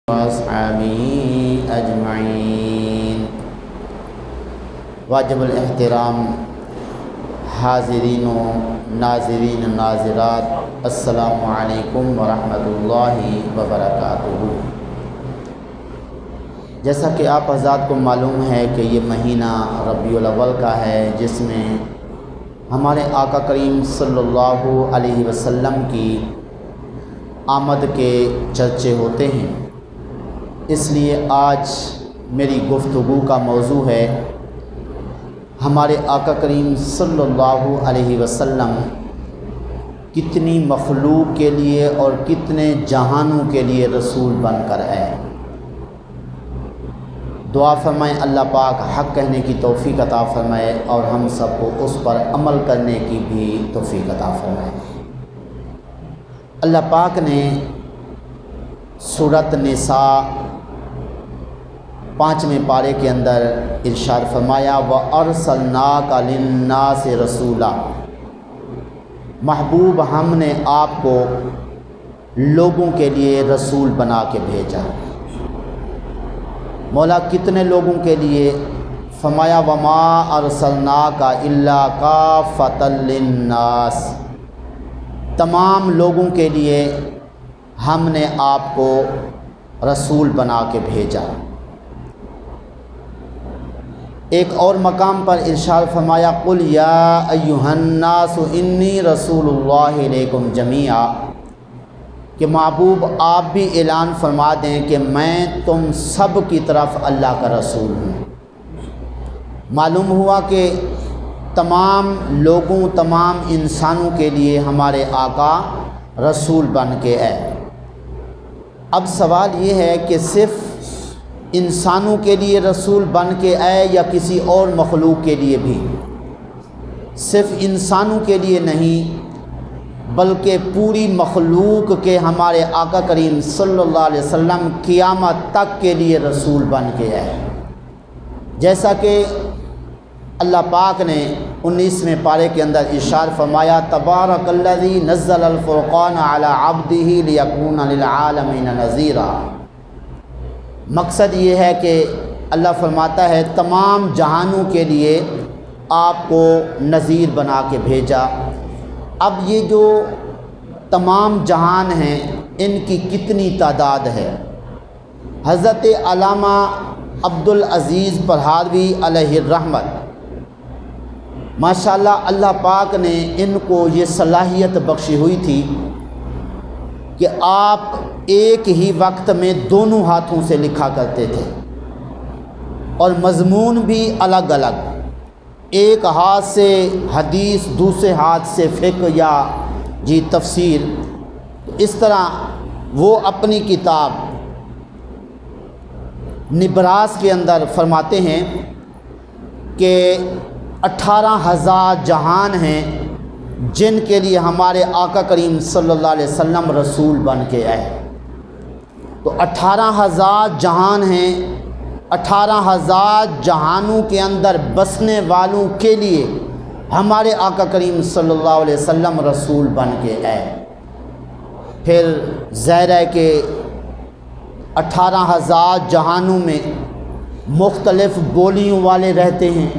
وأصحابه أجمعين। واجب الاحترام حاضرین و ناظرین ناظرات، السلام علیکم ورحمۃ اللہ وبرکاتہ۔ جیسا کہ آپ حضرات کو معلوم ہے کہ یہ مہینہ ربیع الاول کا ہے، جس میں ہمارے آقا کریم صلی اللہ علیہ وسلم کی آمد کے چرچے ہوتے ہیں۔ اس لیے آج میری گفتگو کا موضوع ہے ہمارے آقا کریم صلی اللہ علیہ وسلم کتنی مخلوق کے لیے اور کتنے جہانوں کے لیے رسول بن کر آئے۔ دعا فرمائیں اللہ پاک حق کہنے کی توفیق عطا فرمائے اور ہم سب کو اس پر عمل کرنے کی بھی توفیق عطا فرمائے۔ اللہ پاک نے سورۃ نساء 5ویں پارے کے اندر ارشاد فرمایا وَأَرْسَلْنَاكَ لِلنَّاسِ رَسُولًا، محبوب ہم نے آپ کو لوگوں کے لیے رسول بنا کے بھیجا۔ مولا کتنے لوگوں کے لیے؟ فرمایا وَمَا أَرْسَلْنَاكَ إِلَّا كَافَّةً لِلنَّاسِ، تمام لوگوں کے لیے ہم نے آپ کو رسول بنا کے بھیجا۔ ایک اور مقام پر ارشاد فرمایا قُلْ يَا أَيُّهَا النَّاسُ إِنِّي رَسُولُ اللَّهِ إِلَيْكُمْ جَمِيعًا، کہ محبوب آپ بھی اعلان فرما دیں کہ میں تم سب کی طرف اللہ کا رسول ہوں۔ معلوم ہوا کہ تمام لوگوں، تمام انسانوں کے لیے ہمارے آقا رسول بن کے آئے۔ اب سوال یہ ہے کہ صرف انسانوں کے لیے رسول بن کے آئے یا کسی اور مخلوق کے لیے بھی؟ صرف انسانوں کے لیے نہیں بلکہ پوری مخلوق کے ہمارے آقا کریم صلی اللہ علیہ وسلم قیامت تک کے لیے رسول بن کے آئے۔ جیسا کہ اللہ پاک نے 19ویں پارے کے اندر ارشاد فرمایا تبارک الذی نزل الفرقان علی عبدہ لیکون للعالمین نذیرا۔ مقصد یہ ہے کہ اللہ فرماتا ہے تمام جہانوں کے لیے آپ کو نذیر بنا کے بھیجا۔ اب یہ جو تمام جہان ہیں ان کی کتنی تعداد ہے؟ حضرت علامہ عبدالعزیز پرہاروی علیہ الرحمت ماشاءاللہ اللہ پاک نے ان کو یہ صلاحیت بخشی ہوئی تھی کہ آپ ایک ہی وقت میں دونوں ہاتھوں سے لکھا کرتے تھے اور مضمون بھی الگ الگ، ایک ہاتھ سے حدیث، دوسرے ہاتھ سے فقہ یا تفسیر۔ اس طرح وہ اپنی کتاب نبراس کے اندر فرماتے ہیں کہ 18,000 جہان ہیں جن کے لیے ہمارے آقا کریم صلی اللہ علیہ وسلم رسول بن کے آئے۔ تو 18,000 جہان ہیں، 18,000 جہانوں کے اندر بسنے والوں کے لیے ہمارے آقا کریم صلی اللہ علیہ وسلم رسول بن کے آئے۔ پھر ظاہر ہے کہ 18,000 جہانوں میں مختلف بولیوں والے رہتے ہیں۔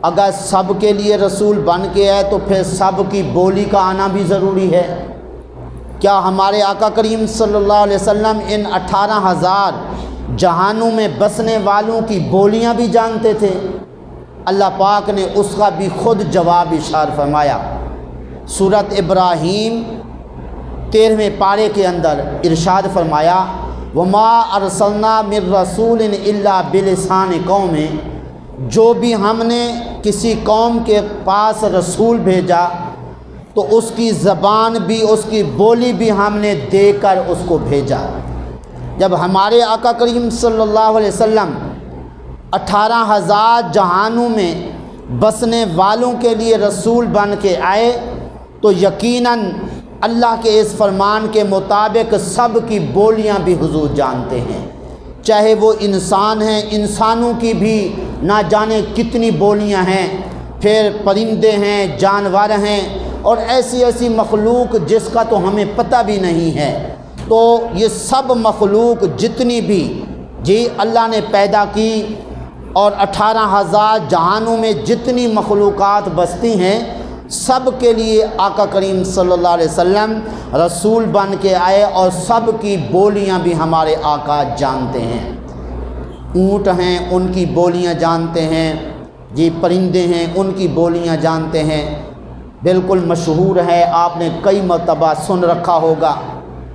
اگر سب کے لیے رسول بن کے آئے تو پھر سب کی بولی کا آنا بھی ضروری ہے۔ کیا ہمارے آقا کریم صلی اللہ علیہ وسلم ان 18,000 جہانوں میں بسنے والوں کی بولیاں بھی جانتے تھے؟ اللہ پاک نے اس کا بھی خود جواب ارشاد فرمایا۔ سورۃ ابراہیم 13ویں پارے کے اندر ارشاد فرمایا وَمَا أَرْسَلْنَا مِن رَّسُولٍ إِلَّا بِلِسَانِ قَوْمٍ، جو بھی ہم نے کسی قوم کے پاس رسول بھیجا تو اس کی زبان بھی، اس کی بولی بھی ہم نے دے کر اس کو بھیجا۔ جب ہمارے آقا کریم صلی اللہ علیہ وسلم 18,000 جہانوں میں بسنے والوں کے لیے رسول بن کے آئے تو یقیناً اللہ کے اس فرمان کے مطابق سب کی بولیاں بھی حضور جانتے ہیں، چاہے وہ انسان ہیں، انسانوں کی بھی نہ جانے کتنی بولیاں ہیں، پھر پرندے ہیں، جانور ہیں اور ایسی ایسی مخلوق جس کا تو ہمیں پتہ بھی نہیں ہے، تو یہ سب مخلوق جتنی بھی اللہ نے پیدا کی اور 18,000 جہانوں میں جتنی مخلوقات بستی ہیں سب کے لیے آقا کریم صلی اللہ علیہ وسلم رسول بن کے آئے، اور سب کی بولیاں بھی ہمارے آقا جانتے ہیں۔ اونٹ ہیں ان کی بولیاں جانتے ہیں، پرندے ہیں ان کی بولیاں جانتے ہیں۔ بالکل مشہور ہے، آپ نے کئی مرتبہ سن رکھا ہوگا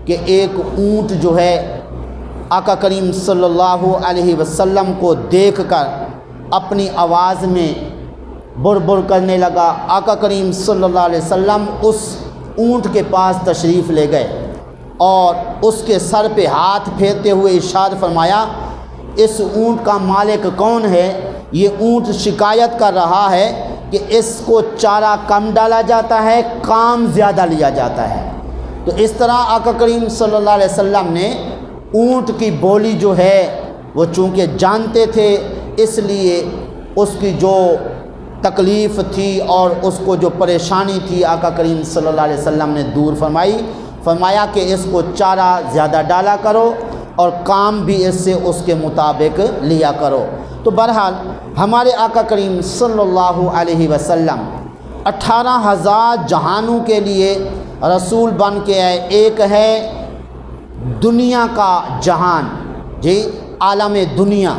کہ ایک اونٹ جو ہے آقا کریم صلی اللہ علیہ وسلم کو دیکھ کر اپنی آواز میں بر کرنے لگا۔ آقا کریم صلی اللہ علیہ وسلم اس اونٹ کے پاس تشریف لے گئے اور اس کے سر پہ ہاتھ پھیرتے ہوئے ارشاد فرمایا، اس اونٹ کا مالک کون ہے؟ یہ اونٹ شکایت کر رہا ہے کہ اس کو چارہ کم ڈالا جاتا ہے، کام زیادہ لیا جاتا ہے۔ تو اس طرح آقا کریم صلی اللہ علیہ وسلم نے اونٹ کی بولی جو ہے وہ چونکہ جانتے تھے، اس لیے اس کی جو تکلیف تھی اور اس کو جو پریشانی تھی آقا کریم صلی اللہ علیہ وسلم نے دور فرمایا کہ اس کو چارہ زیادہ ڈالا کرو اور کام بھی اس سے اس کے مطابق لیا کرو۔ تو بہرحال ہمارے آقا کریم صلی اللہ علیہ وسلم 18,000 جہانوں کے لیے رسول بن کے آئے۔ ایک ہے دنیا کا جہان، عالم دنیا۔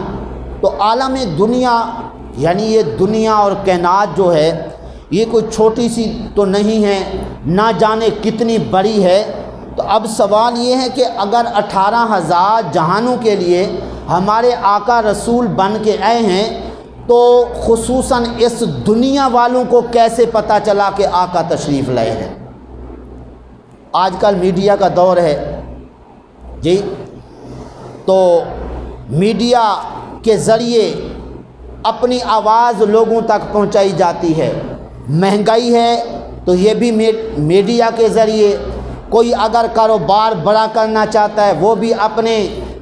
تو عالم دنیا یعنی یہ دنیا اور کائنات جو ہے یہ کوئی چھوٹی سی تو نہیں ہے، نہ جانے کتنی بڑی ہے۔ تو اب سوال یہ ہے کہ اگر 18,000 جہانوں کے لیے ہمارے آقا رسول بن کے آئے ہیں تو خصوصاً اس دنیا والوں کو کیسے پتہ چلا کہ آقا تشریف لائے ہیں؟ آج کل میڈیا کا دور ہے تو میڈیا کے ذریعے اپنی آواز لوگوں تک پہنچائی جاتی ہے۔ مہنگائی ہے تو یہ بھی میڈیا کے ذریعے، کوئی اگر کاروبار بڑا کرنا چاہتا ہے وہ بھی اپنے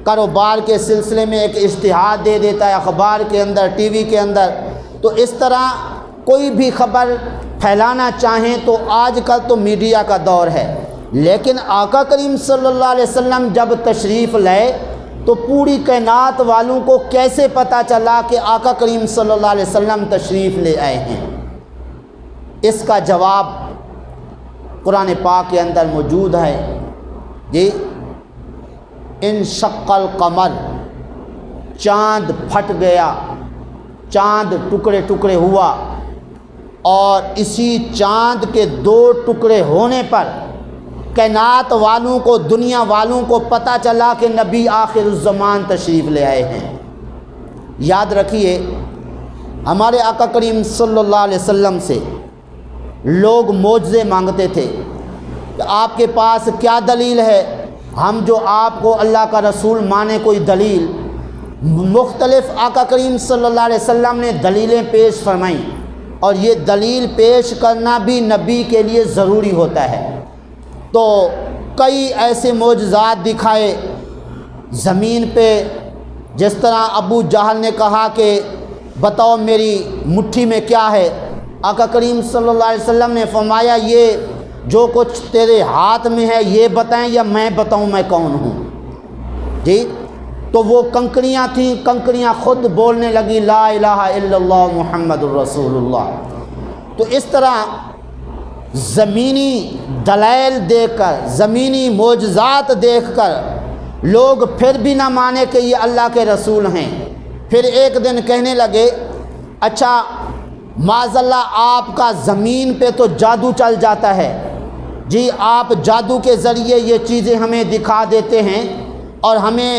کاروبار کے سلسلے میں ایک اشتہار دے دیتا ہے اخبار کے اندر، ٹی وی کے اندر۔ تو اس طرح کوئی بھی خبر پھیلانا چاہیں تو آج کل تو میڈیا کا دور ہے، لیکن آقا کریم صلی اللہ علیہ وسلم جب تشریف لائے تو پوری کائنات والوں کو کیسے پتہ چلا کہ آقا کریم صلی اللہ علیہ وسلم تشریف لے آئے ہیں؟ اس کا جواب قرآن پاک کے اندر موجود ہے۔ انشق القمر، چاند پھٹ گیا، چاند ٹکڑے ٹکڑے ہوا، اور اسی چاند کے 2 ٹکڑے ہونے پر کائنات والوں کو، دنیا والوں کو پتہ چلا کہ نبی آخر الزمان تشریف لے آئے ہیں۔ یاد رکھیے ہمارے آقا کریم صلی اللہ علیہ وسلم سے لوگ معجزے مانگتے تھے کہ آپ کے پاس کیا دلیل ہے، ہم جو آپ کو اللہ کا رسول مانے کوئی دلیل۔ مختلف آقا کریم صلی اللہ علیہ وسلم نے دلیلیں پیش فرمائیں، اور یہ دلیل پیش کرنا بھی نبی کے لیے ضروری ہوتا ہے۔ تو کئی ایسے معجزات دکھائے زمین پہ، جس طرح ابو جہل نے کہا کہ بتاؤ میری مٹھی میں کیا ہے؟ آقا کریم صلی اللہ علیہ وسلم نے فرمایا یہ جو کچھ تیرے ہاتھ میں ہے یہ بتائیں یا میں بتاؤں میں کون ہوں؟ تو وہ کنکریاں تھیں، کنکریاں خود بولنے لگی لا الہ الا اللہ محمد الرسول اللہ۔ تو اس طرح زمینی دلائل دیکھ کر، زمینی معجزات دیکھ کر لوگ پھر بھی نہ مانے کہ یہ اللہ کے رسول ہیں۔ پھر ایک دن کہنے لگے اچھا معاذ اللہ آپ کا زمین پہ تو جادو چل جاتا ہے، آپ جادو کے ذریعے یہ چیزیں ہمیں دکھا دیتے ہیں اور ہمیں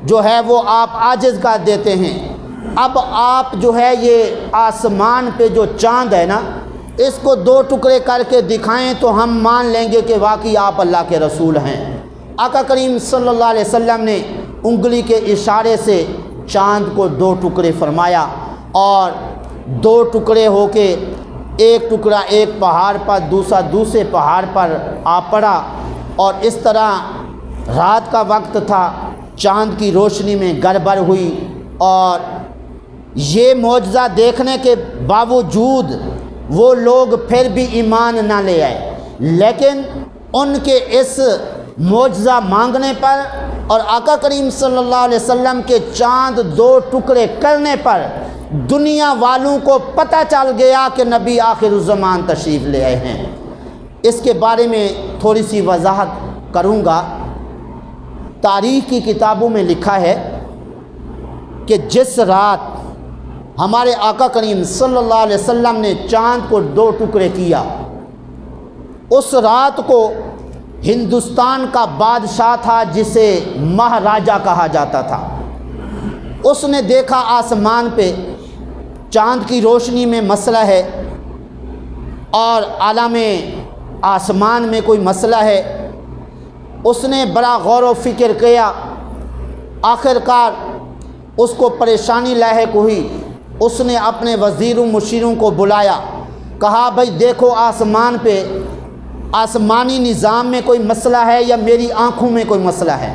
جو ہے وہ آپ عاجز کر دیتے ہیں۔ اب آپ جو ہے یہ آسمان پہ جو چاند ہے نا، اس کو 2 ٹکڑے کر کے دکھائیں تو ہم مان لیں گے کہ واقعی آپ اللہ کے رسول ہیں۔ آقا کریم صلی اللہ علیہ وسلم نے انگلی کے اشارے سے چاند کو 2 ٹکڑے فرمایا، اور 2 ٹکڑے ہو کے ایک ٹکڑا ایک پہاڑ پر، دوسرا دوسرے پہاڑ پر آ پڑا، اور اس طرح رات کا وقت تھا، چاند کی روشنی میں گڑبڑ ہوئی، اور یہ معجزہ دیکھنے کے باوجود وہ لوگ پھر بھی ایمان نہ لے آئے۔ لیکن ان کے اس معجزہ مانگنے پر اور آقا کریم صلی اللہ علیہ وسلم کے چاند 2 ٹکڑے کرنے پر دنیا والوں کو پتہ چل گیا کہ نبی آخر الزمان تشریف لے آئے ہیں۔ اس کے بارے میں تھوڑی سی وضاحت کروں گا۔ تاریخ کی کتابوں میں لکھا ہے کہ جس رات ہمارے آقا کریم صلی اللہ علیہ وسلم نے چاند کو 2 ٹکڑے کیا، اس رات کو ہندوستان کا بادشاہ تھا جسے مہاراجہ کہا جاتا تھا، اس نے دیکھا آسمان پہ چاند کی روشنی میں مسئلہ ہے اور عالم آسمان میں کوئی مسئلہ ہے۔ اس نے بڑا غور و فکر کیا، آخر کار اس کو پریشانی لاحق ہوئی۔ اس نے اپنے وزیروں مشیروں کو بلایا، کہا بھائی دیکھو آسمان پہ آسمانی نظام میں کوئی مسئلہ ہے یا میری آنکھوں میں کوئی مسئلہ ہے؟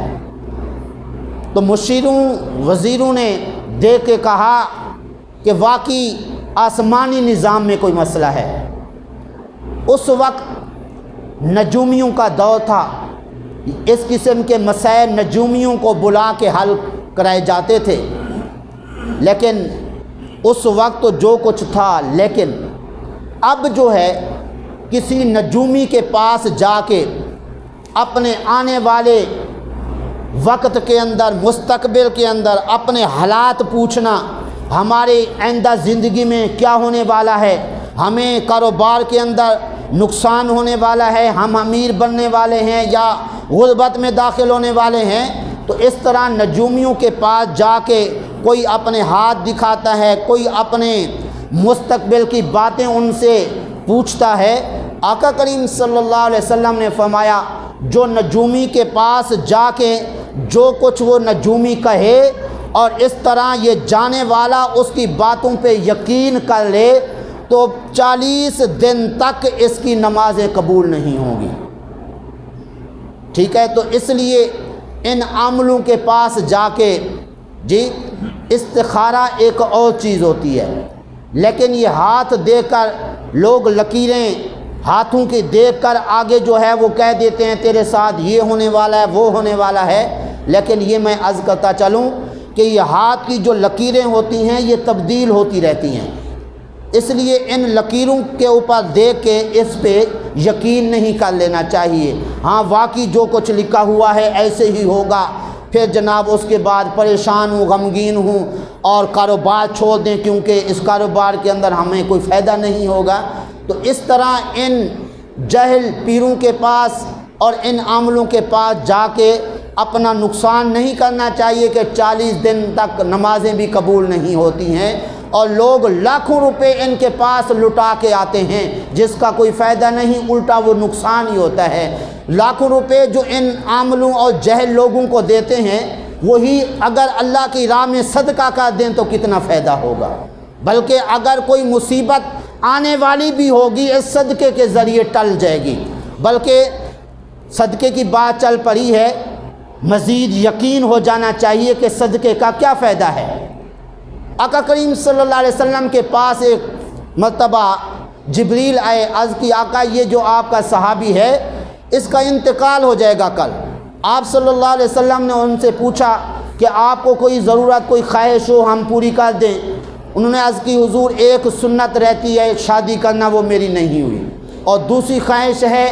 تو مشیروں وزیروں نے دیکھ کے کہا کہ واقعی آسمانی نظام میں کوئی مسئلہ ہے۔ اس وقت نجومیوں کا دور تھا، اس قسم کے مسائل نجومیوں کو بلا کے حل کرائے جاتے تھے، لیکن اس وقت تو جو کچھ تھا، لیکن اب جو ہے کسی نجومی کے پاس جا کے اپنے آنے والے وقت کے اندر، مستقبل کے اندر اپنے حالات پوچھنا، ہمارے آئندہ زندگی میں کیا ہونے والا ہے، ہمیں کاروبار کے اندر نقصان ہونے والا ہے، ہم امیر بننے والے ہیں یا غربت میں داخل ہونے والے ہیں، تو اس طرح نجومیوں کے پاس جا کے کوئی اپنے ہاتھ دکھاتا ہے، کوئی اپنے مستقبل کی باتیں ان سے پوچھتا ہے۔ آقا کریم صلی اللہ علیہ وسلم نے فرمایا جو نجومی کے پاس جا کے جو کچھ وہ نجومی کہے اور اس طرح یہ جانے والا اس کی باتوں پہ یقین کر لے تو 40 دن تک اس کی نمازیں قبول نہیں ہوں گی۔ ٹھیک ہے، تو اس لیے ان عاملوں کے پاس جا کے جی استخارہ ایک اور چیز ہوتی ہے، لیکن یہ ہاتھ دے کر لوگ لکیریں ہاتھوں کی دیکھ کر آگے جو ہے وہ کہہ دیتے ہیں تیرے ساتھ یہ ہونے والا ہے وہ ہونے والا ہے، لیکن یہ میں عرض کرتا چلوں کہ یہ ہاتھ کی جو لکیریں ہوتی ہیں یہ تبدیل ہوتی رہتی ہیں، اس لیے ان لکیروں کے اوپر دیکھ کے اس پہ یقین نہیں کر لینا چاہیے۔ ہاں واقعی جو کچھ لکھا ہوا ہے ایسے ہی ہوگا، پھر جناب اس کے بعد پریشان ہوں، غمگین ہوں اور کاروبار چھوڑ دیں کیونکہ اس کاروبار کے اندر ہمیں کوئی فائدہ نہیں ہوگا۔ تو اس طرح ان جاہل پیروں کے پاس اور ان عاملوں کے پاس جا کے اپنا نقصان نہیں کرنا چاہیے کہ 40 دن تک نمازیں بھی قبول نہیں ہوتی ہیں، اور لوگ لاکھوں روپے ان کے پاس لٹا کے آتے ہیں جس کا کوئی فائدہ نہیں، الٹا وہ نقصان ہی ہوتا ہے۔ لاکھوں روپے جو ان عاملوں اور جاہل لوگوں کو دیتے ہیں وہی اگر اللہ کی راہ میں صدقہ کر دیں تو کتنا فائدہ ہوگا، بلکہ اگر کوئی مصیبت آنے والی بھی ہوگی اس صدقے کے ذریعے ٹل جائے گی، بلکہ صدقے کی بات چل پڑی ہے، مزید یقین ہو جانا چاہیے کہ صدقے کا کیا فائدہ ہے۔ آقا کریم صلی اللہ علیہ وسلم کے پاس ایک مرتبہ جبریل آئے، عرض کی آقا یہ جو آپ کا صحابی ہے اس کا انتقال ہو جائے گا کل۔ آپ صلی اللہ علیہ وسلم نے ان سے پوچھا کہ آپ کو کوئی ضرورت کوئی خواہش ہو ہم پوری کر دیں؟ انہوں نے عرض کی حضور ایک سنت رہتی ہے شادی کرنا، وہ میری نہیں ہوئی، اور دوسری خواہش ہے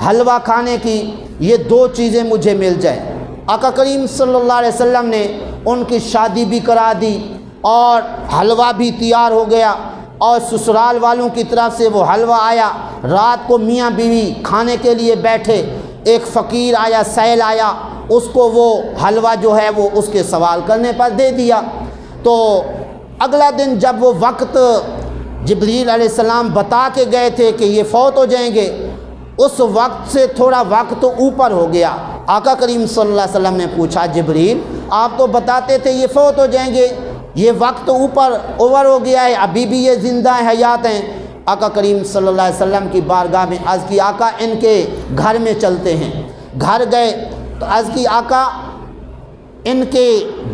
حلوہ کھانے کی، یہ 2 چیزیں مجھے مل جائیں۔ آقا کریم صلی اللہ علیہ وسلم نے ان کی شادی بھی کرا دی اور حلوہ بھی تیار ہو گیا، اور سسرال والوں کی طرف سے وہ حلوہ آیا۔ رات کو میاں بیوی کھانے کے لیے بیٹھے، ایک فقیر آیا، سائل آیا، اس کو وہ حلوہ جو ہے وہ اس کے سوال کرنے پر دے دیا۔ تو اگلا دن جب وہ وقت جبریل علیہ السلام بتا کے گئے تھے کہ یہ فوت ہو جائیں گے، اس وقت سے تھوڑا وقت اوپر ہو گیا۔ آقا کریم صلی اللہ علیہ وسلم نے پوچھا جبریل آپ تو بتاتے تھے یہ فوت ہو جائیں گے، یہ وقت اوور ہو گیا ہے، ابھی بھی یہ زندہ حیات ہیں؟ آقا کریم صلی اللہ علیہ وسلم کی بارگاہ میں عرض کی آقا ان کے گھر میں چلتے ہیں۔ گھر گئے تو عرض کی آقا ان کے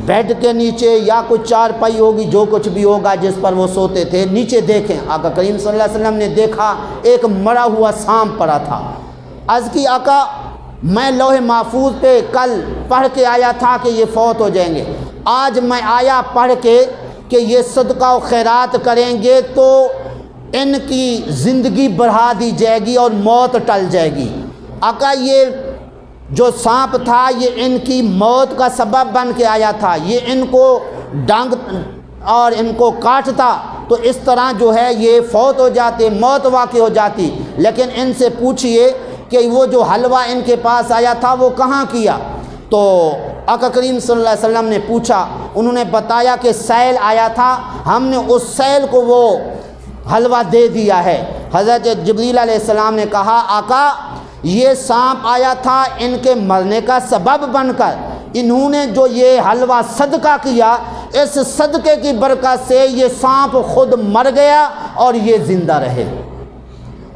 بیڈ کے نیچے یا کوئی چارپائی ہوگی، جو کچھ بھی ہوگا جس پر وہ سوتے تھے، نیچے دیکھیں۔ آقا کریم صلی اللہ علیہ وسلم نے دیکھا ایک مرا ہوا سانپ پڑا تھا۔ عرض کی آقا میں لوح محفوظ پہ کل پڑھ کے آیا تھا کہ یہ فوت ہو جائیں گے، آج میں آیا پڑھ کے کہ یہ صدقہ و خیرات کریں گے تو ان کی زندگی بڑھا دی جائے گی اور موت ٹل جائے گی۔ آقا یہ جو سانپ تھا یہ ان کی موت کا سبب بن کے آیا تھا، یہ ان کو ڈانگ اور ان کو کاٹتا تو اس طرح جو ہے یہ فوت ہو جاتے، موت واقع ہو جاتی۔ لیکن ان سے پوچھئے کہ وہ جو حلوہ ان کے پاس آیا تھا وہ کہاں کیا؟ تو آقا کریم صلی اللہ علیہ وسلم نے پوچھا، انہوں نے بتایا کہ سیل آیا تھا، ہم نے اس سیل کو وہ حلوہ دے دیا ہے۔ حضرت جبریل علیہ السلام نے کہا آقا یہ سانپ آیا تھا ان کے مرنے کا سبب بن کر، انہوں نے جو یہ حلوہ صدقہ کیا، اس صدقے کی برکت سے یہ سانپ خود مر گیا اور یہ زندہ رہے۔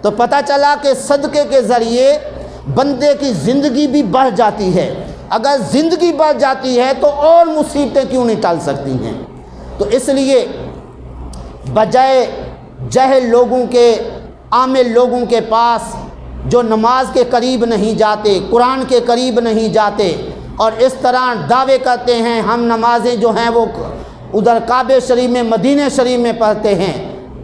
تو پتہ چلا کہ صدقے کے ذریعے بندے کی زندگی بھی بڑھ جاتی ہے، اگر زندگی بڑھ جاتی ہے تو اور مصیبتیں کیوں نہیں ٹل سکتی ہیں؟ تو اس لیے بجائے جاہل لوگوں کے، عامل لوگوں کے پاس جو نماز کے قریب نہیں جاتے، قرآن کے قریب نہیں جاتے اور اس طرح دعوے کرتے ہیں ہم نمازیں جو ہیں وہ ادھر کعبہ شریف میں، مدینہ شریف میں پڑھتے ہیں،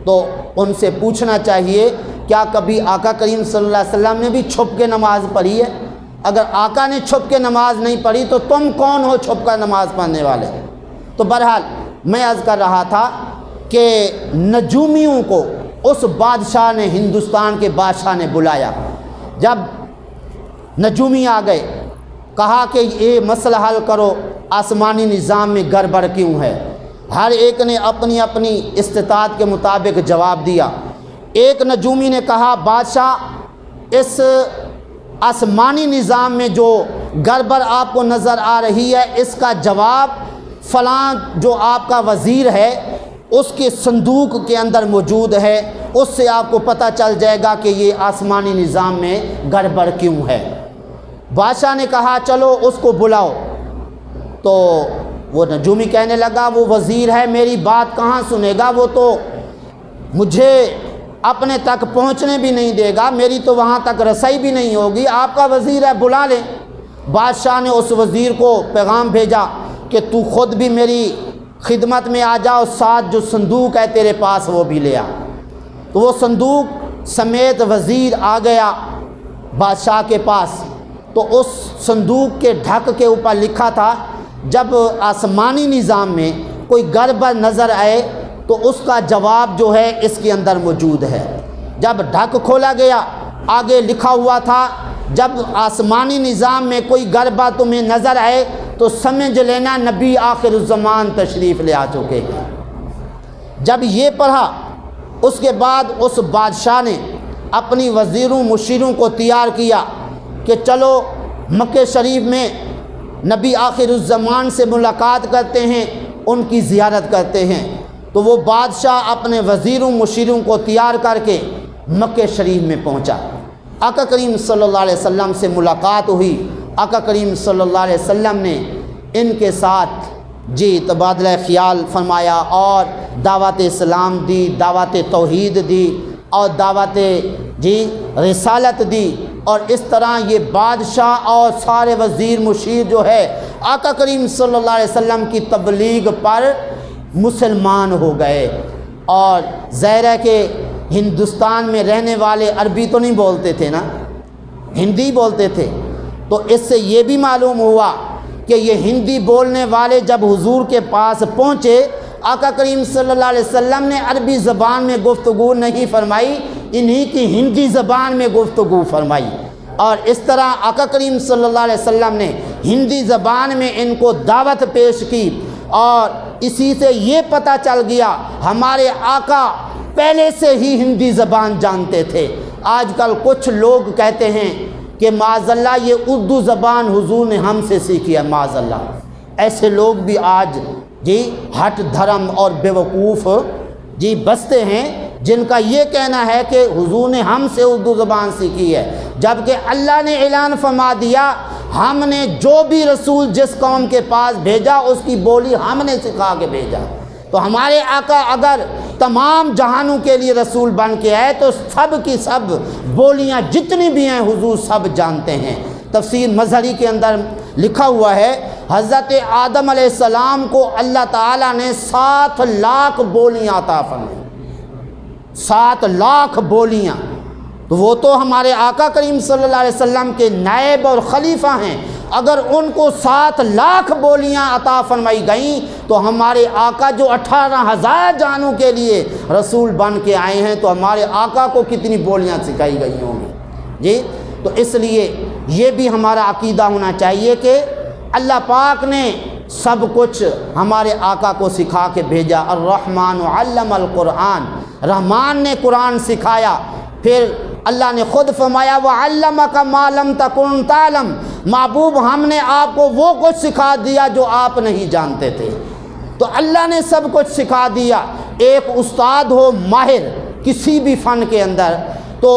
تو ان سے پوچھنا چاہیے کیا کبھی آقا کریم صلی اللہ علیہ وسلم نے بھی چھپ کے نماز پڑھی ہے؟ اگر آقا نے چھپ کے نماز نہیں پڑھی تو تم کون ہو چھپ کر نماز پڑھنے والے؟ تو بہرحال میں عرض کر رہا تھا کہ نجومیوں کو اس بادشاہ نے، ہندوستان کے بادشاہ نے بلایا۔ جب نجومی آ گئے کہا کہ یہ مسئلہ حل کرو، آسمانی نظام میں گڑبڑ کیوں ہے؟ ہر ایک نے اپنی اپنی استطاعت کے مطابق جواب دیا۔ ایک نجومی نے کہا بادشاہ اس آسمانی نظام میں جو گڑبڑ آپ کو نظر آ رہی ہے اس کا جواب فلاں جو آپ کا وزیر ہے اس کے صندوق کے اندر موجود ہے، اس سے آپ کو پتہ چل جائے گا کہ یہ آسمانی نظام میں گڑبڑ کیوں ہے۔ بادشاہ نے کہا چلو اس کو بلاؤ۔ تو وہ نجومی کہنے لگا وہ وزیر ہے، میری بات کہاں سنے گا، وہ تو مجھے اپنے تک پہنچنے بھی نہیں دے گا، میری تو وہاں تک رسائی بھی نہیں ہوگی، آپ کا وزیر ہے بلا لیں۔ بادشاہ نے اس وزیر کو پیغام بھیجا کہ تو خود بھی میری خدمت میں آ جاؤ، ساتھ جو صندوق ہے تیرے پاس وہ بھی لے آ۔ تو وہ صندوق سمیت وزیر آ گیا بادشاہ کے پاس، تو اس صندوق کے ڈھک کے اوپر لکھا تھا جب آسمانی نظام میں کوئی گڑبڑ نظر آئے تو اس کا جواب جو ہے اس کے اندر موجود ہے۔ جب ڈھک کھولا گیا آگے لکھا ہوا تھا جب آسمانی نظام میں کوئی گڑبڑ تمہیں نظر آئے تو سمجھ لینا نبی آخر الزمان تشریف لے آ چکے ہیں۔ جب یہ پڑھا اس کے بعد اس بادشاہ نے اپنی وزیروں مشیروں کو تیار کیا کہ چلو مکہ شریف میں نبی آخر الزمان سے ملاقات کرتے ہیں، ان کی زیارت کرتے ہیں۔ تو وہ بادشاہ اپنے وزیروں مشیروں کو تیار کر کے مکہ شریف میں پہنچا۔ آقا کریم صلی اللہ علیہ وسلم سے ملاقات ہوئی، آقا کریم صلی اللہ علیہ وسلم نے ان کے ساتھ تبادلہ خیال فرمایا اور دعوت اسلام دی، دعوت توحید دی اور دعوت رسالت دی، اور اس طرح یہ بادشاہ اور سارے وزیر مشیر جو ہے آقا کریم صلی اللہ علیہ وسلم کی تبلیغ پر مسلمان ہو گئے۔ اور ظاہر ہے کہ ہندوستان میں رہنے والے عربی تو نہیں بولتے تھے نا، ہندی بولتے تھے، تو اس سے یہ بھی معلوم ہوا کہ یہ ہندی بولنے والے جب حضور کے پاس پہنچے آقا کریم صلی اللہ علیہ وسلم نے عربی زبان میں گفتگو نہیں فرمائی، انہی کی ہندی زبان میں گفتگو فرمائی، اور اس طرح آقا کریم صلی اللہ علیہ وسلم نے ہندی زبان میں ان کو دعوت پیش کی، اور اسی سے یہ پتہ چل گیا ہمارے آقا پہلے سے ہی ہندی زبان جانتے تھے۔ آج کل کچھ لوگ کہتے ہیں کہ معاذ اللہ یہ اردو زبان حضور نے ہم سے سیکھی ہے، معاذ اللہ۔ ایسے لوگ بھی آج ہٹ دھرم اور بیوقوف بستے ہیں جن کا یہ کہنا ہے کہ حضور نے ہم سے اردو زبان سیکھی ہے، جبکہ اللہ نے اعلان فرما دیا ہم نے جو بھی رسول جس قوم کے پاس بھیجا اس کی بولی ہم نے سکھا کے بھیجا۔ تو ہمارے آقا اگر تمام جہانوں کے لیے رسول بن کے آئے تو سب کی سب بولیاں جتنی بھی ہیں حضور سب جانتے ہیں، تفسیر مظہری کے اندر لکھا ہوا ہے حضرت آدم علیہ السلام کو اللہ تعالیٰ نے 7 لاکھ بولیاں عطا فرمائیں، 7 لاکھ بولیاں. تو وہ تو ہمارے آقا کریم صلی اللہ علیہ وسلم کے نائب اور خلیفہ ہیں. اگر ان کو 7 لاکھ بولیاں عطا فرمائی گئیں تو ہمارے آقا جو 18,000 جانوں کے لیے رسول بن کے آئے ہیں تو ہمارے آقا کو کتنی بولیاں سکھائی گئی ہوں گی جی. تو اس لیے یہ بھی ہمارا عقیدہ ہونا چاہیے کہ اللہ پاک نے سب کچھ ہمارے آقا کو سکھا کے بھیجا. الرحمن علم القرآن، رحمان نے قرآن سکھایا. پھر اللہ نے خود فرمایا وَعَلَّمَكَ مَا لَمْ تَكُنْ تَعْلَمْ، محبوب ہم نے آپ کو وہ کچھ سکھا دیا جو آپ نہیں جانتے تھے. تو اللہ نے سب کچھ سکھا دیا. ایک استاد ہو ماہر کسی بھی فن کے اندر، تو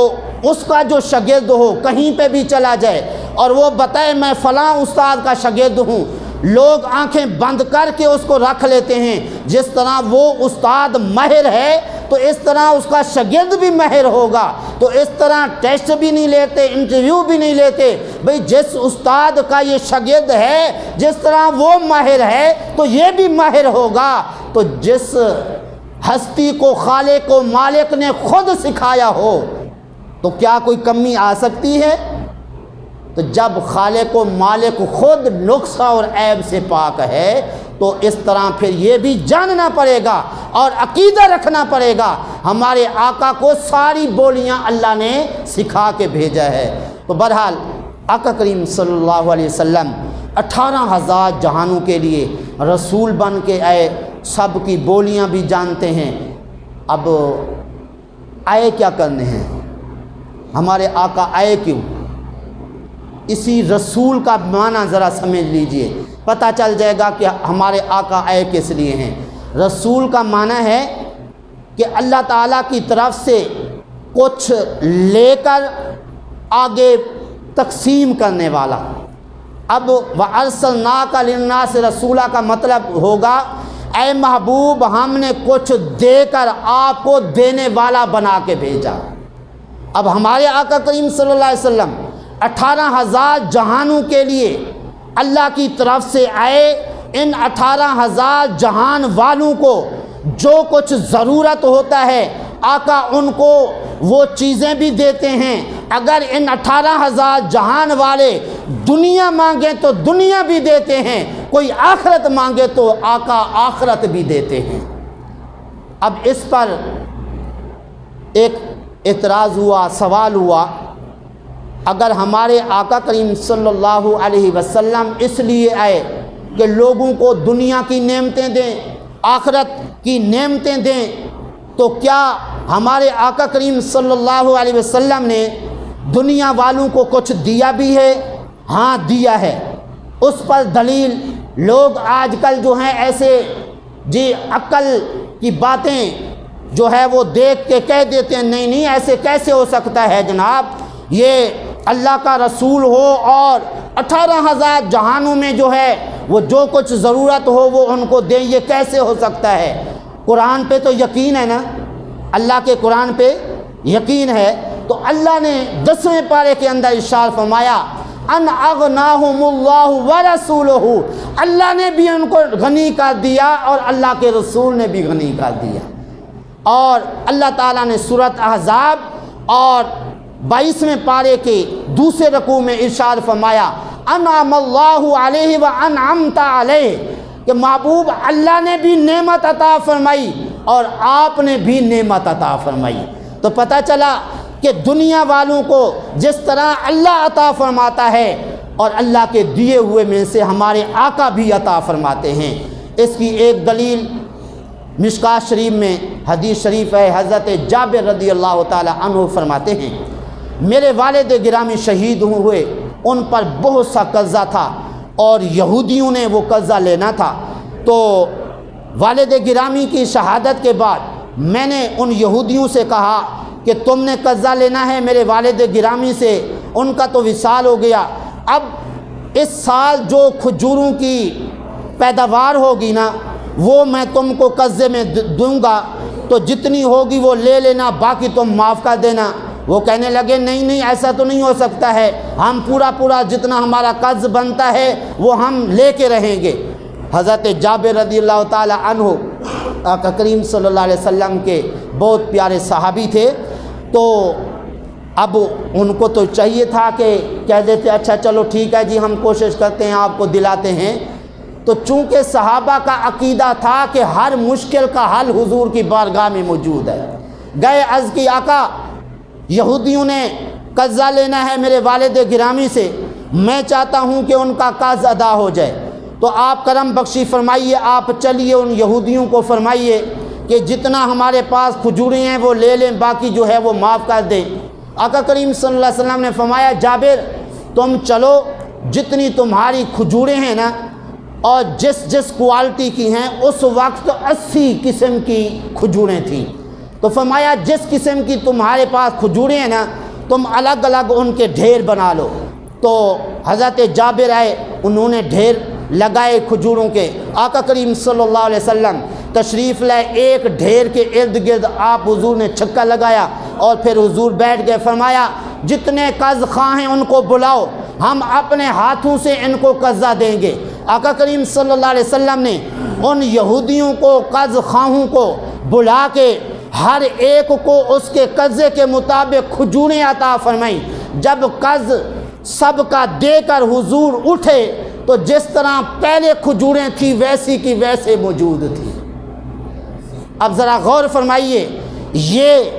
اس کا جو شاگرد ہو کہیں پہ بھی چلا جائے اور وہ بتائے میں فلاں استاد کا شاگرد ہوں، لوگ آنکھیں بند کر کے اس کو رکھ لیتے ہیں. جس طرح وہ استاد ماہر ہے تو اس طرح اس کا شاگرد بھی ماہر ہوگا. تو اس طرح ٹیسٹ بھی نہیں لیتے، انٹرویو بھی نہیں لیتے. بھئی جس استاد کا یہ شاگرد ہے جس طرح وہ ماہر ہے تو یہ بھی ماہر ہوگا. تو جس ہستی کو خالق و مالک نے خود سکھایا ہو تو کیا کوئی کمی آ سکتی ہے؟ تو جب خالق و مالک خود نقص اور عیب سے پاک ہے تو اس طرح پھر یہ بھی جاننا پڑے گا اور عقیدہ رکھنا پڑے گا ہمارے آقا کو ساری بولیاں اللہ نے سکھا کے بھیجا ہے. تو بہرحال آقا کریم صلی اللہ علیہ وسلم 18,000 جہانوں کے لیے رسول بن کے آئے، سب کی بولیاں بھی جانتے ہیں. اب آئے کیا کرنے ہیں؟ ہمارے آقا آئے کیوں؟ اسی رسول کا معنی ذرا سمجھ لیجئے، پتہ چل جائے گا کہ ہمارے آقا آئے کس لیے ہیں. رسول کا معنی ہے کہ اللہ تعالیٰ کی طرف سے کچھ لے کر آگے تقسیم کرنے والا. اب وَأَرْسَلْنَاكَ لِلنَّاسِ رَسُولًا کا مطلب ہوگا اے محبوب ہم نے کچھ دے کر آپ کو دینے والا بنا کے بھیجا. اب ہمارے آقا کریم صلی اللہ علیہ وسلم 18,000 جہانوں کے لیے اللہ کی طرف سے آئے. ان 18,000 جہان والوں کو جو کچھ ضرورت ہوتا ہے آقا ان کو وہ چیزیں بھی دیتے ہیں. اگر ان 18,000 جہان والے دنیا مانگیں تو دنیا بھی دیتے ہیں، کوئی آخرت مانگے تو آقا آخرت بھی دیتے ہیں. اب اس پر ایک اعتراض ہوا، سوال ہوا، اگر ہمارے آقا کریم صلی اللہ علیہ وسلم اس لیے آئے کہ لوگوں کو دنیا کی نعمتیں دیں، آخرت کی نعمتیں دیں، تو کیا ہمارے آقا کریم صلی اللہ علیہ وسلم نے دنیا والوں کو کچھ دیا بھی ہے؟ ہاں دیا ہے. اس پر دلیل لوگ آج کل جو ہیں ایسے جی عقل کی باتیں جو ہے وہ دیکھ کے کہہ دیتے ہیں نہیں نہیں ایسے کیسے ہو سکتا ہے جناب، یہ اللہ کا رسول ہو اور 18,000 جہانوں میں جو ہے وہ جو کچھ ضرورت ہو وہ ان کو دیں، یہ کیسے ہو سکتا ہے؟ قرآن پہ تو یقین ہے نا، اللہ کے قرآن پہ یقین ہے. تو اللہ نے 10ویں پارے کے اندر ارشاد فرمایا ان اغناہم اللہ ورسولہ، اللہ نے بھی ان کو غنی کر دیا اور اللہ کے رسول نے بھی غنی کر دیا. اور اللہ تعالیٰ نے سورۃ احزاب اور 22ویں پارے کے دوسرے رکوع میں ارشاد فرمایا انعم اللہ علیہ وانعمت علیہ، کہ محبوب اللہ نے بھی نعمت عطا فرمائی اور آپ نے بھی نعمت عطا فرمائی. تو پتہ چلا کہ دنیا والوں کو جس طرح اللہ عطا فرماتا ہے اور اللہ کے دیے ہوئے میں سے ہمارے آقا بھی عطا فرماتے ہیں. اس کی ایک دلیل مشکات شریف میں حدیث شریف ہے، حضرت جابر رضی اللہ تعالی عنہ فرماتے ہیں میرے والد گرامی شہید ہوئے، ان پر بہت سا قرضہ تھا اور یہودیوں نے وہ قرضہ لینا تھا. تو والد گرامی کی شہادت کے بعد میں نے ان یہودیوں سے کہا کہ تم نے قرضہ لینا ہے میرے والد گرامی سے، ان کا تو وصال ہو گیا، اب اس سال جو کھجوروں کی پیداوار ہوگی نا وہ میں تم کو قرضے میں دوں گا، تو جتنی ہوگی وہ لے لینا، باقی تم معاف کر دینا. وہ کہنے لگے نہیں نہیں ایسا تو نہیں ہو سکتا ہے، ہم پورا جتنا ہمارا قرض بنتا ہے وہ ہم لے کے رہیں گے۔ حضرت جابر رضی اللہ تعالی عنہ آقا کریم صلی اللہ علیہ وسلم کے بہت پیارے صحابی تھے، تو اب ان کو تو چاہیے تھا کہ کہہ دیتے اچھا چلو ٹھیک ہے جی ہم کوشش کرتے ہیں آپ کو دلاتے ہیں، تو چونکہ صحابہ کا عقیدہ تھا کہ ہر مشکل کا حل حضور کی بارگاہ میں موجود ہے، گئے عرض کی آقا یہودیوں نے قرضہ لینا ہے میرے والد گرامی سے، میں چاہتا ہوں کہ ان کا قرض ادا ہو جائے، تو آپ کرم بخشی فرمائیے، آپ چلیے ان یہودیوں کو فرمائیے کہ جتنا ہمارے پاس کھجوریں ہیں وہ لے لیں، باقی جو ہے وہ معاف کر دیں۔ آقا کریم صلی اللہ علیہ وسلم نے فرمایا جابر تم چلو، جتنی تمہاری کھجوریں ہیں نا اور جس کوالٹی کی ہیں، اس وقت 80 قسم کی کھجوریں تھیں، تو فرمایا جس قسم کی تمہارے پاس کھجوریں ہیں نا تم الگ الگ ان کے ڈھیر بنا لو۔ تو حضرت جابر آئے، انہوں نے ڈھیر لگائے کھجوروں کے، آقا کریم صلی اللہ علیہ وسلم تشریف لائے، ایک ڈھیر کے ارد گرد آپ حضور نے چھکا لگایا اور پھر حضور بیٹھ گئے، فرمایا جتنے قرض خواہ ہیں ان کو بلاؤ، ہم اپنے ہاتھوں سے ان کو قرضہ دیں گے۔ آقا کریم صلی اللہ علیہ وسلم نے ان یہودیوں کو قرض خواہوں کو بلا کے ہر ایک کو اس کے قرضے کے مطابق کھجوریں عطا فرمائیں۔ جب قرض سب کا دے کر حضور اٹھے تو جس طرح پہلے کھجوریں تھیں ویسی کی ویسے موجود تھی۔ اب ذرا غور فرمائیے یہ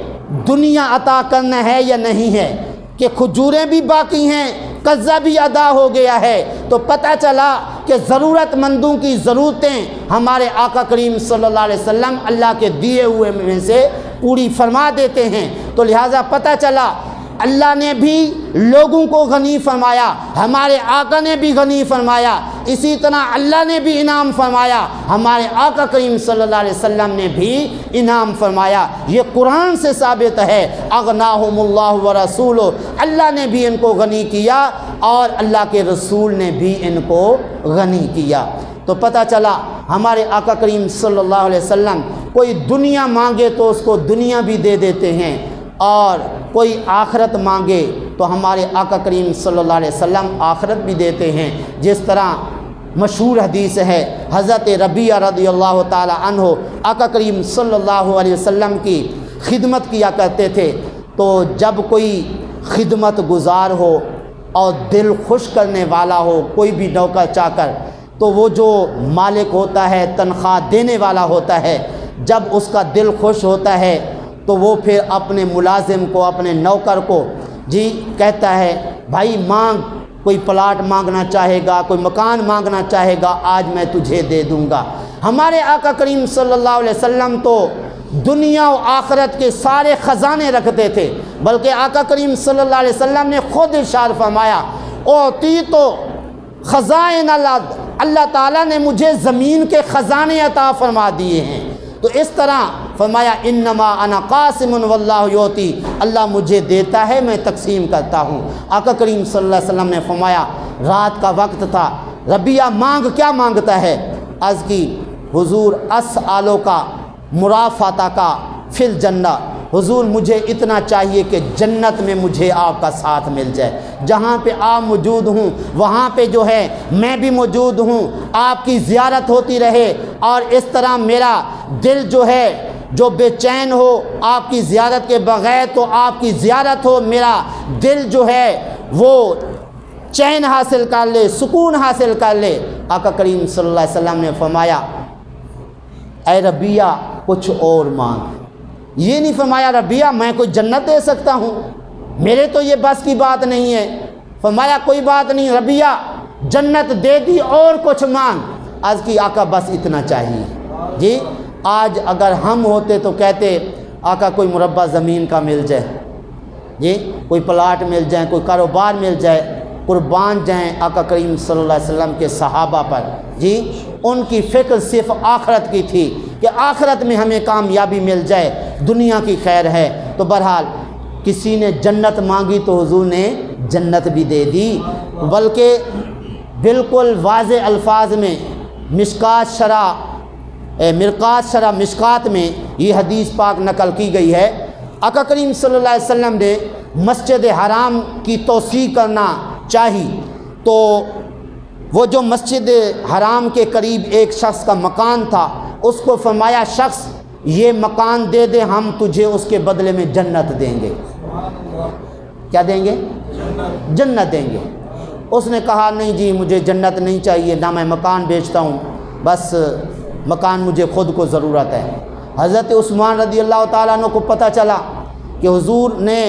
دنیا عطا کرنا ہے یا نہیں ہے کہ کھجوریں بھی باقی ہیں، قرضہ بھی ادا ہو گیا ہے، تو پتہ چلا کہ ضرورت مندوں کی ضرورتیں ہمارے آقا کریم صلی اللہ علیہ وسلم اللہ کے دیے ہوئے میں سے پوری فرما دیتے ہیں۔ تو لہٰذا پتہ چلا اللہ نے بھی لوگوں کو غنی فرمایا، ہمارے آقا نے بھی غنی فرمایا، اسی طرح اللہ نے بھی انعام فرمایا، ہمارے آقا کریم صلی اللہ علیہ وسلم نے بھی انعام فرمایا۔ یہ قرآن سے ثابت ہے، اغناہم اللہ ورسولہ، اللہ نے بھی ان کو غنی کیا اور اللہ کے رسول نے بھی ان کو غنی کیا۔ تو پتہ چلا ہمارے آقا کریم صلی اللہ علیہ وسلم کوئی دنیا مانگے تو اس کو دنیا بھی دے دیتے ہیں، اور کوئی آخرت مانگے تو ہمارے آقا کریم صلی اللہ علیہ وسلم آخرت بھی دیتے ہیں۔ جس طرح مشہور حدیث ہے حضرت ربیعہ رضی اللہ تعالی عنہ آقا کریم صلی اللہ علیہ وسلم کی خدمت کیا کرتے تھے، تو جب کوئی خدمت گزار ہو اور دل خوش کرنے والا ہو، کوئی بھی نوکر چاکر، تو وہ جو مالک ہوتا ہے تنخواہ دینے والا ہوتا ہے، جب اس کا دل خوش ہوتا ہے تو وہ پھر اپنے ملازم کو، اپنے نوکر کو جی کہتا ہے بھائی مانگ، کوئی پلاٹ مانگنا چاہے گا، کوئی مکان مانگنا چاہے گا، آج میں تجھے دے دوں گا۔ ہمارے آقا کریم صلی اللہ علیہ وسلم تو دنیا و آخرت کے سارے خزانے رکھتے تھے، بلکہ آقا کریم صلی اللہ علیہ وسلم نے خود ارشاد فرمایا اوتیت خزائن الارض، اللہ تعالیٰ نے مجھے زمین کے خزانے عطا فرما دیے ہیں۔ تو اس طرح فرمایا انما انا قاسم واللہ یعطی، اللہ مجھے دیتا ہے میں تقسیم کرتا ہوں۔ آقا کریم صلی اللہ علیہ وسلم نے فرمایا رات کا وقت تھا، ربیعہ مانگ، کیا مانگتا ہے؟ عرض کی حضور اسالو کا مرافاتہ کا فی الجنہ، حضور مجھے اتنا چاہیے کہ جنت میں مجھے آپ کا ساتھ مل جائے، جہاں پہ آپ موجود ہوں وہاں پہ جو ہے میں بھی موجود ہوں، آپ کی زیارت ہوتی رہے، اور اس طرح میرا دل جو ہے جو بے چین ہو آپ کی زیارت کے بغیر، تو آپ کی زیارت ہو، میرا دل جو ہے وہ چین حاصل کر لے، سکون حاصل کر لے۔ آقا کریم صلی اللہ علیہ وسلم نے فرمایا اے ربیعہ کچھ اور مانگ، یہ نہیں فرمایا ربیعہ میں کوئی جنت دے سکتا ہوں، میرے تو یہ بس کی بات نہیں ہے، فرمایا کوئی بات نہیں ربیعہ جنت دے دی اور کچھ مانگ۔ عرض کی آقا بس اتنا چاہیے۔ جی آج اگر ہم ہوتے تو کہتے آقا کوئی مربع زمین کا مل جائے، جی کوئی پلاٹ مل جائے، کوئی کاروبار مل جائے، قربان جائیں آقا کریم صلی اللہ علیہ وسلم کے صحابہ پر۔ جی ان کی فکر صرف آخرت کی تھی کہ آخرت میں ہمیں کامیابی مل جائے، دنیا کی خیر ہے۔ تو بہرحال کسی نے جنت مانگی تو حضور نے جنت بھی دے دی، بلکہ بالکل واضح الفاظ میں مرقات شرح مشکات میں یہ حدیث پاک نقل کی گئی ہے آقا کریم صلی اللہ علیہ وسلم نے مسجد حرام کی توسیع کرنا چاہی تو وہ جو مسجد حرام کے قریب ایک شخص کا مکان تھا اس کو فرمایا شخص یہ مکان دے دے، ہم تجھے اس کے بدلے میں جنت دیں گے۔ کیا دیں گے؟ جنت دیں گے۔ اس نے کہا نہیں جی مجھے جنت نہیں چاہیے، نہ میں مکان بیچتا ہوں، بس مکان مجھے خود کو ضرورت ہے۔ حضرت عثمان رضی اللہ تعالیٰ عنہ کو پتہ چلا کہ حضور نے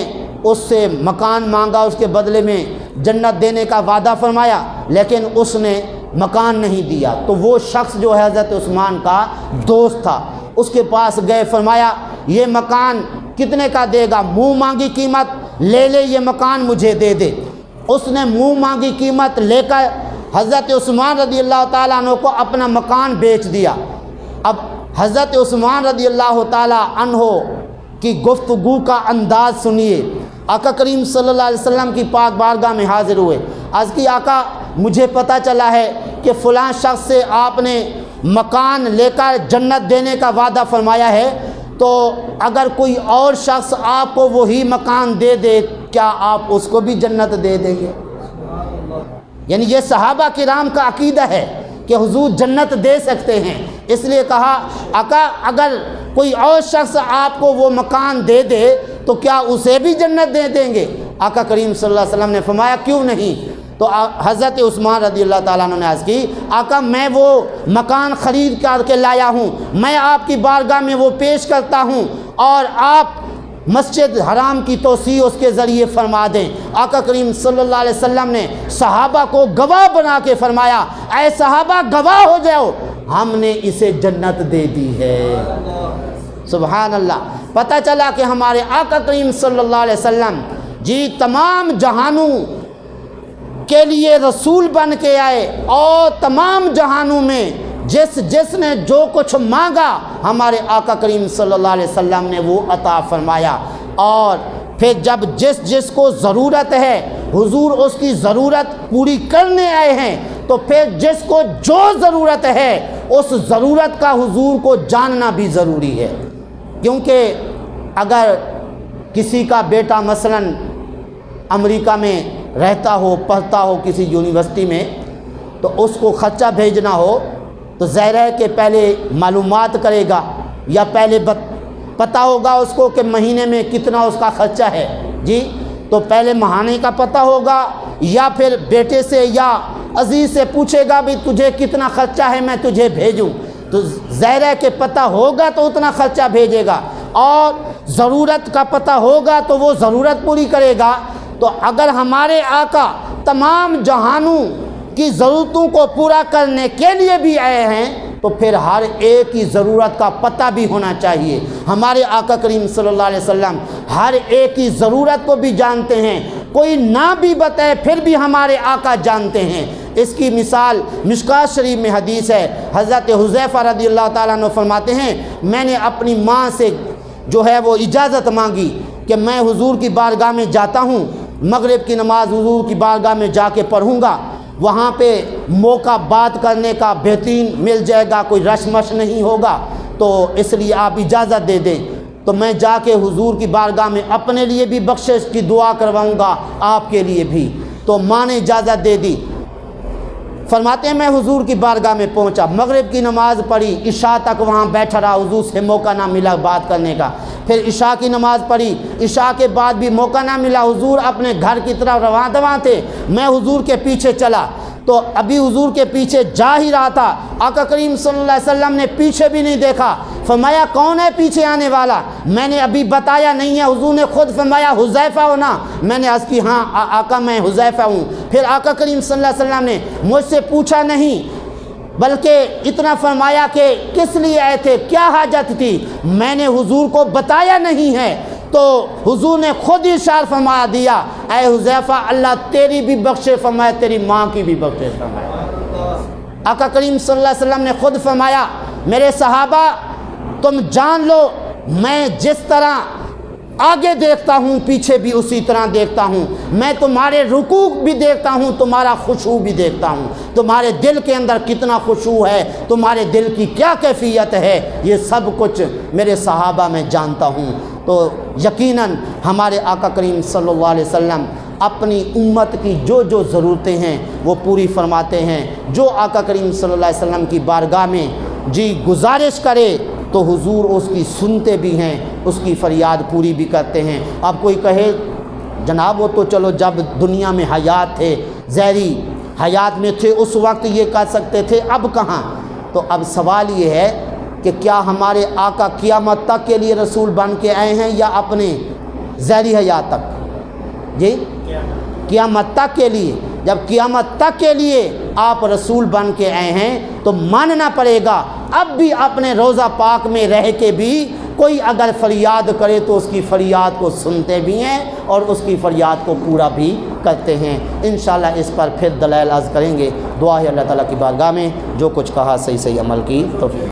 اس سے مکان مانگا، اس کے بدلے میں جنت دینے کا وعدہ فرمایا، لیکن اس نے مکان نہیں دیا، تو وہ شخص جو ہے حضرت عثمان کا دوست تھا، اس کے پاس گئے، فرمایا یہ مکان کتنے کا دے گا؟ منہ مانگی قیمت لے لے، یہ مکان مجھے دے دے۔ اس نے منہ مانگی قیمت لے کر حضرت عثمان رضی اللہ تعالیٰ عنہ کو اپنا مکان بیچ دیا۔ اب حضرت عثمان رضی اللہ تعالیٰ عنہ کی گفتگو کا انداز سنیے۔ آقا کریم صلی اللہ علیہ وسلم کی پاک بارگاہ میں حاضر ہوئے، عرض کی آقا مجھے پتہ چلا ہے کہ فلاں شخص سے آپ نے مکان لے کر جنت دینے کا وعدہ فرمایا ہے، تو اگر کوئی اور شخص آپ کو وہی مکان دے دے کیا آپ اس کو بھی جنت دے دیں گے؟ یعنی یہ صحابہ کرام کا عقیدہ ہے کہ حضور جنت دے سکتے ہیں، اس لیے کہا آقا اگر کوئی اور شخص آپ کو وہ مکان دے دے تو کیا اسے بھی جنت دے دیں گے؟ آقا کریم صلی اللہ علیہ وسلم نے فرمایا کیوں نہیں؟ تو حضرت عثمان رضی اللہ تعالیٰ عنہ نے عرض کی آقا میں وہ مکان خرید کر کے لایا ہوں، میں آپ کی بارگاہ میں وہ پیش کرتا ہوں اور آپ مسجد حرام کی توسیع اس کے ذریعے فرما دیں۔ آقا کریم صلی اللہ علیہ وسلم نے صحابہ کو گواہ بنا کے فرمایا اے صحابہ گواہ ہو جاؤ، ہم نے اسے جنت دے دی ہے۔ سبحان اللہ۔ پتہ چلا کہ ہمارے آقا کریم صلی اللہ علیہ وسلم جی تمام جہانوں کے لیے رسول بن کے آئے اور تمام جہانوں میں جس نے جو کچھ مانگا ہمارے آقا کریم صلی اللہ علیہ وسلم نے وہ عطا فرمایا، اور پھر جب جس کو ضرورت ہے حضور اس کی ضرورت پوری کرنے آئے ہیں، تو پھر جس کو جو ضرورت ہے اس ضرورت کا حضور کو جاننا بھی ضروری ہے، کیونکہ اگر کسی کا بیٹا مثلاً امریکہ میں رہتا ہو، پڑھتا ہو کسی یونیورسٹی میں، تو اس کو خرچہ بھیجنا ہو تو ظاہر ہے کہ پہلے معلومات کرے گا، یا پہلے پتہ ہوگا اس کو کہ مہینے میں کتنا اس کا خرچہ ہے، جی تو پہلے ماہانے کا پتہ ہوگا، یا پھر بیٹے سے یا عزیز سے پوچھے گا بھی تجھے کتنا خرچہ ہے میں تجھے بھیجوں، تو ظاہر ہے کہ پتہ ہوگا تو اتنا خرچہ بھیجے گا، اور ضرورت کا پتہ ہوگا تو وہ ضرورت پوری کرے گا۔ تو اگر ہمارے آقا تمام جہانوں کی ضرورتوں کو پورا کرنے کے لیے بھی آئے ہیں تو پھر ہر ایک کی ضرورت کا پتہ بھی ہونا چاہیے۔ ہمارے آقا کریم صلی اللہ علیہ وسلم ہر ایک کی ضرورت کو بھی جانتے ہیں، کوئی نہ بھی بتائے پھر بھی ہمارے آقا جانتے ہیں۔ اس کی مثال مشکوٰۃ شریف میں حدیث ہے، حضرت حذیفہ رضی اللہ تعالیٰ عنہ فرماتے ہیں میں نے اپنی ماں سے جو ہے وہ اجازت مانگی کہ میں حضور کی بارگاہ میں جاتا ہوں، مغرب کی نماز حضور کی بارگاہ میں جا کے پڑھوں گا، وہاں پہ موقع بات کرنے کا بہترین مل جائے گا، کوئی رش مش نہیں ہوگا، تو اس لیے آپ اجازت دے دیں۔ تو میں جا کے حضور کی بارگاہ میں اپنے لیے بھی بخشش کی دعا کرواؤں گا، آپ کے لیے بھی۔ تو ماں نے اجازت دے دی۔ فرماتے ہیں میں حضور کی بارگاہ میں پہنچا، مغرب کی نماز پڑھی، عشاء تک وہاں بیٹھا رہا، حضور سے موقع نہ ملا بات کرنے کا۔ پھر عشاء کی نماز پڑھی، عشاء کے بعد بھی موقع نہ ملا، حضور اپنے گھر کی طرف رواں تھے، میں حضور کے پیچھے چلا، تو ابھی حضور کے پیچھے جا ہی رہا تھا، آقا کریم صلی اللہ علیہ وسلم نے پیچھے بھی نہیں دیکھا، فرمایا کون ہے پیچھے آنے والا؟ میں نے ابھی بتایا نہیں ہے، حضور نے خود فرمایا حذیفہ ہو نا؟ میں نے عرض کی ہاں آقا میں حذیفہ ہوں۔ پھر آقا کریم صلی اللہ علیہ وسلم نے مجھ سے پوچھا نہیں، بلکہ اتنا فرمایا کہ کس لیے آئے تھے، کیا حاجت تھی؟ میں نے حضور کو بتایا نہیں ہے، تو حضور نے خود ارشاد فرما دیا اے حذیفہ اللہ تیری بھی بخشے فرمائے، تیری ماں کی بھی بخشے فرمائے۔ آقا کریم صلی اللہ علیہ وسلم نے خود فرمایا میرے صحابہ تم جان لو میں جس طرح آگے دیکھتا ہوں پیچھے بھی اسی طرح دیکھتا ہوں، میں تمہارے رکوع بھی دیکھتا ہوں، تمہارا خشوع بھی دیکھتا ہوں، تمہارے دل کے اندر کتنا خشوع ہے، تمہارے دل کی کیا کیفیت ہے، یہ سب کچھ میرے صحابہ میں جانتا ہوں۔ تو یقیناً ہمارے آقا کریم صلی اللہ علیہ وسلم اپنی امت کی جو جو ضرورتیں ہیں وہ پوری فرماتے ہیں۔ جو آقا کریم صلی اللہ علیہ وسلم کی بارگاہ میں گزارش کرے تو حضور اس کی سنتے بھی ہیں، اس کی فریاد پوری بھی کرتے ہیں۔ اب کوئی کہے جناب وہ تو چلو جب دنیا میں حیات تھے، ظاہری حیات میں تھے اس وقت یہ کر سکتے تھے، اب کہاں؟ تو اب سوال یہ ہے کہ کیا ہمارے آقا قیامت تک کے لیے رسول بن کے آئے ہیں یا اپنے ظاہری حیات تک؟ جی قیامت تک کے لیے۔ جب قیامت تک کے لیے آپ رسول بن کے آئے ہیں تو ماننا پڑے گا اب بھی اپنے روضہ پاک میں رہ کے بھی کوئی اگر فریاد کرے تو اس کی فریاد کو سنتے بھی ہیں اور اس کی فریاد کو پورا بھی کرتے ہیں۔ انشاءاللہ اس پر پھر دلائل عرض کریں گے۔ دعا ہے اللہ تعالیٰ کی بارگاہ میں جو کچھ کہا صحیح عمل کی توفیق۔